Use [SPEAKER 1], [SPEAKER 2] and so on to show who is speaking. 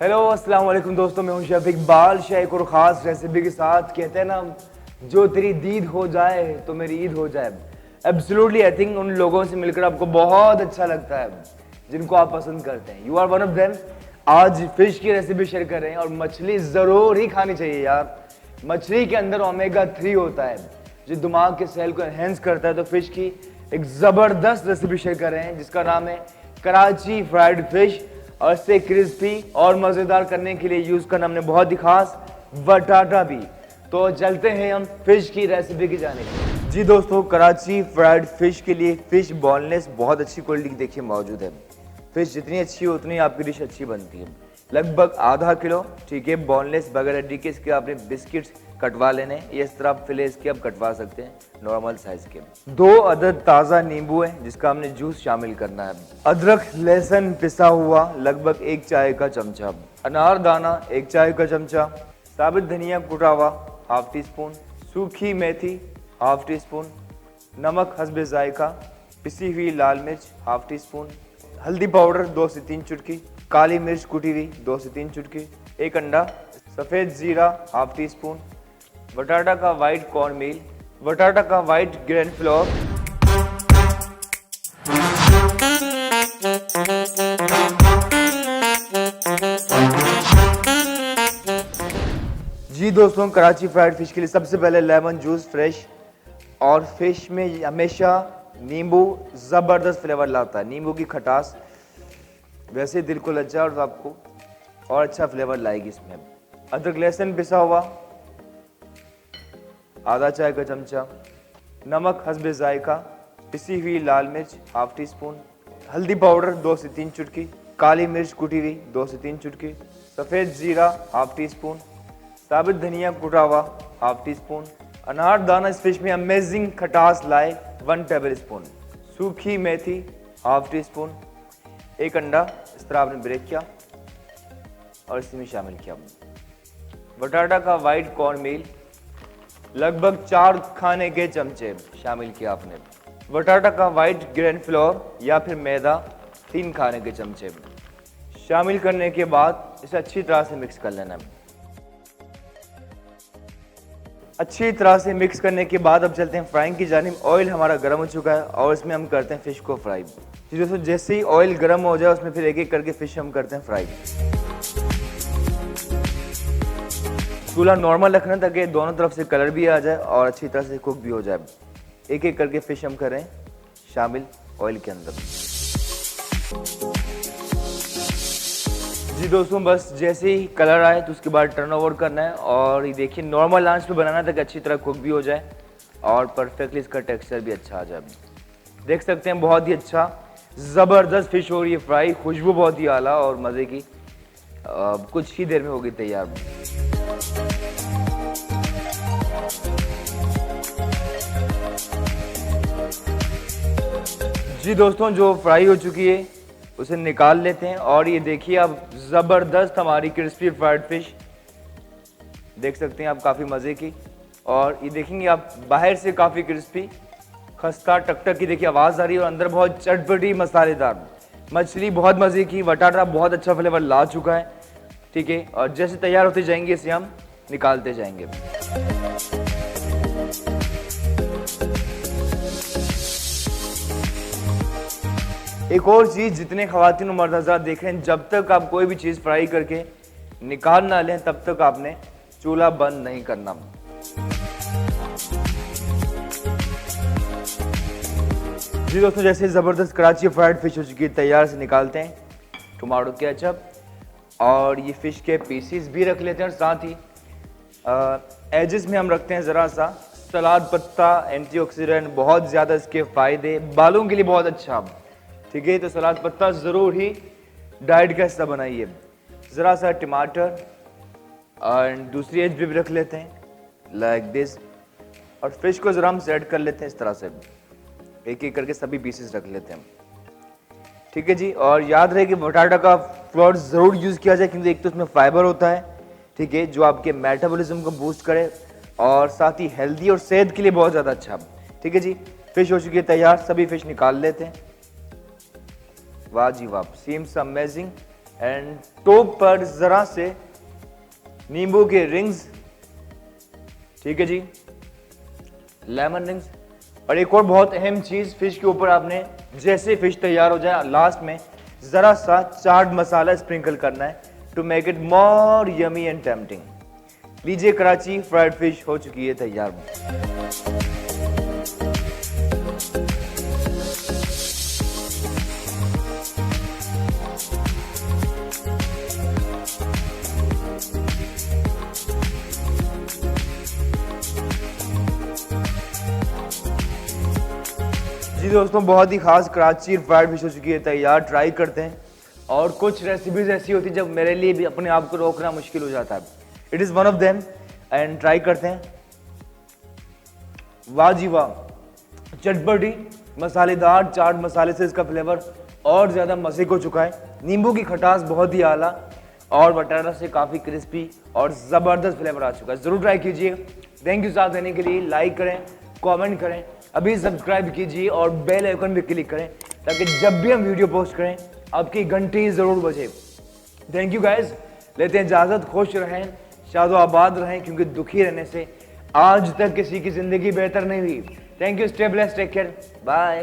[SPEAKER 1] Hello अस्सलाम वालेकुम दोस्तों, मैं हूं शेफ इकबाल शेख और ख़ास रेसिपी के साथ। कहते हैं ना, जो तेरी दीद हो जाए तो मेरी ईद हो जाए। एब्सोल्युटली आई थिंक उन लोगों से मिलकर आपको बहुत अच्छा लगता है जिनको आप पसंद करते हैं। You are one of them. आज फिश की रेसिपी शेयर कर रहे हैं और मछली ज़रूर ही खानी चाहिए यार। मछली के अंदर ओमेगा 3 होता है जो दिमाग के सेल को एनहेंस करता है। तो फिश की एक ज़बरदस्त रेसिपी शेयर कर रहे हैं जिसका नाम है कराची फ्राइड फिश, और इससे क्रिस्पी और मज़ेदार करने के लिए यूज़ करना हमने बहुत ही खास बटाटा भी। तो चलते हैं हम फिश की रेसिपी की जानिब। जी दोस्तों, कराची फ्राइड फिश के लिए फिश बोनलेस बहुत अच्छी क्वालिटी की देखिए मौजूद है। फिश जितनी अच्छी हो उतनी आपकी डिश अच्छी बनती है। लगभग आधा किलो, ठीक है, बोनलेस बगैर हड्डी के। इसके आपने बिस्किट्स कटवा लेने, ये इस तरह फिले इसके आप कटवा सकते हैं नॉर्मल साइज के। 2 अदद ताज़ा नींबू है जिसका हमने जूस शामिल करना है। अदरक लहसुन पिसा हुआ लगभग 1 चाय का चमचा, अनार दाना 1 चाय का चमचा, साबित धनिया कुटा हुआ ½ टी स्पून, सूखी मेथी ½ टी स्पून, नमक हस्बे जायका, पिसी हुई लाल मिर्च ½ टी स्पून, हल्दी पाउडर 2 से 3 चुटकी, काली मिर्च कुटी हुई 2 से 3 चुटकी, 1 अंडा, सफ़ेद जीरा ½ टी स्पून, बटाटा का वाइट कॉर्न मील, बटाटा का वाइट ग्रेन फ्लोर, जी दोस्तों, कराची फ्राइड फिश के लिए सबसे पहले लेमन जूस फ्रेश। और फिश में हमेशा नींबू ज़बरदस्त फ्लेवर लाता है। नींबू की खटास वैसे दिल को लज्जा और आपको और अच्छा फ्लेवर लाएगी इसमें। अदरक लहसुन पिसा हुआ आधा चाय का चमचा, नमक हस्बे जायका, पिसी हुई लाल मिर्च ½ टी स्पून, हल्दी पाउडर 2 से 3 चुटकी, काली मिर्च कुटी हुई 2 से 3 चुटकी, सफ़ेद जीरा ½ टी स्पून, साबित धनिया कुटा हुआ ½ टी स्पून, अनार दाना इस फिश में अमेजिंग खटास लाए 1 टेबल स्पून, सूखी मेथी ½ टी स्पून, 1 अंडा इस तरह आपने ब्रेक किया और इसी में शामिल किया। बटाटा का वाइट कॉर्न मील लगभग 4 खाने के चमचे शामिल किया आपने। बटाटा का वाइट ग्रेन फ्लोर या फिर मैदा 3 खाने के चमचे शामिल करने के बाद इसे अच्छी तरह से मिक्स कर लेना है। अच्छी तरह से मिक्स करने के बाद अब चलते हैं फ्राइंग की जानिब। ऑयल हमारा गर्म हो चुका है और इसमें हम करते हैं फिश को फ्राई। जी दोस्तों, जैसे ही ऑयल गर्म हो जाए उसमें फिर एक एक करके फिश हम करते हैं फ्राई। चूल्हा नॉर्मल रखना ताकि दोनों तरफ से कलर भी आ जाए और अच्छी तरह से कुक भी हो जाए। एक एक करके फिश हम करें शामिल ऑयल के अंदर। जी दोस्तों, बस जैसे ही कलर आए तो उसके बाद टर्न ओवर करना है और ये देखिए नॉर्मल आंच पे बनाना ताकि अच्छी तरह कुक भी हो जाए और परफेक्टली इसका टेक्सचर भी अच्छा आ जाए। देख सकते हैं बहुत ही अच्छा ज़बरदस्त फिश हो रही है फ्राई, खुशबू बहुत ही आला और मज़े की। कुछ ही देर में होगी तैयार। जी दोस्तों, जो फ्राई हो चुकी है उसे निकाल लेते हैं और ये देखिए अब ज़बरदस्त हमारी क्रिस्पी फ्राइड फिश देख सकते हैं आप, काफ़ी मज़े की। और ये देखेंगे आप बाहर से काफ़ी क्रिस्पी, खस्ता टकटक की देखिए आवाज़ आ रही है और अंदर बहुत चटपटी मसालेदार मछली, बहुत मज़े की। बटाटा बहुत अच्छा फ्लेवर ला चुका है, ठीक है। और जैसे तैयार होते जाएंगे इसे हम निकालते जाएंगे। एक और चीज़, जितने ख़वातीन और मर्द हज़रात देख रहे हैं, जब तक आप कोई भी चीज़ फ्राई करके निकाल ना लें तब तक आपने चूल्हा बंद नहीं करना। जी दोस्तों, जैसे ज़बरदस्त कराची फ्राइड फिश हो चुकी है तैयार, से निकालते हैं टमाटो केचप और ये फ़िश के पीसीस भी रख लेते हैं। और साथ ही एजेस में हम रखते हैं ज़रा सा सलाद पत्ता, एंटीऑक्सीडेंट बहुत ज़्यादा इसके फ़ायदे, बालों के लिए बहुत अच्छा, ठीक है। तो सलाद पत्ता ज़रूर ही डाइट का हिस्सा बनाइए। ज़रा सा टमाटर और दूसरी एज भी रख लेते हैं लाइक दिस। और फिश को ज़रा हम सेट कर लेते हैं इस तरह से, एक एक करके सभी पीसेस रख लेते हैं, ठीक है जी। और याद रहे कि बटाटा का फ्लोर ज़रूर यूज़ किया जाए क्योंकि एक तो इसमें फाइबर होता है, ठीक है, जो आपके मेटाबॉलिज्म को बूस्ट करे और साथ ही हेल्दी और सेहत के लिए बहुत ज़्यादा अच्छा, ठीक है जी। फिश हो चुकी है तैयार, सभी फिश निकाल लेते हैं। वाह जी वाह, सीम्स अमेजिंग। एंड टॉप पर जरा से नींबू के रिंग्स, ठीक है जी, लेमन रिंग्स। और एक और बहुत अहम चीज, फिश के ऊपर आपने जैसे फिश तैयार हो जाए लास्ट में जरा सा चाट मसाला स्प्रिंकल करना है to make it more yummy and tempting. लीजिए, कराची फ्राइड फिश हो चुकी है तैयार। जी दोस्तों, बहुत ही खास कराची फ्राइड फिश हो चुकी है तैयार। ट्राई करते हैं। और कुछ रेसिपीज ऐसी होती है जब मेरे लिए भी अपने आप को रोकना मुश्किल हो जाता है। It is one of them and try करते हैं। वाह जी वाह, चटपटी मसालेदार चाट मसाले से इसका फ्लेवर और ज्यादा मजे को चुका है। नींबू की खटास बहुत ही आला और बटाटा से काफी क्रिस्पी और जबरदस्त फ्लेवर आ चुका है। जरूर ट्राई कीजिए। थैंक यू साथ देने के लिए। लाइक करें, कमेंट करें, अभी सब्सक्राइब कीजिए और बेल आइकन भी क्लिक करें ताकि जब भी हम वीडियो पोस्ट करें आपकी घंटी जरूर बजे। Thank you guys. लेते हैं इजाजत। खुश रहें, शादो आबाद रहें, क्योंकि दुखी रहने से आज तक किसी की जिंदगी बेहतर नहीं हुई। Thank you. Stay blessed, take care, bye.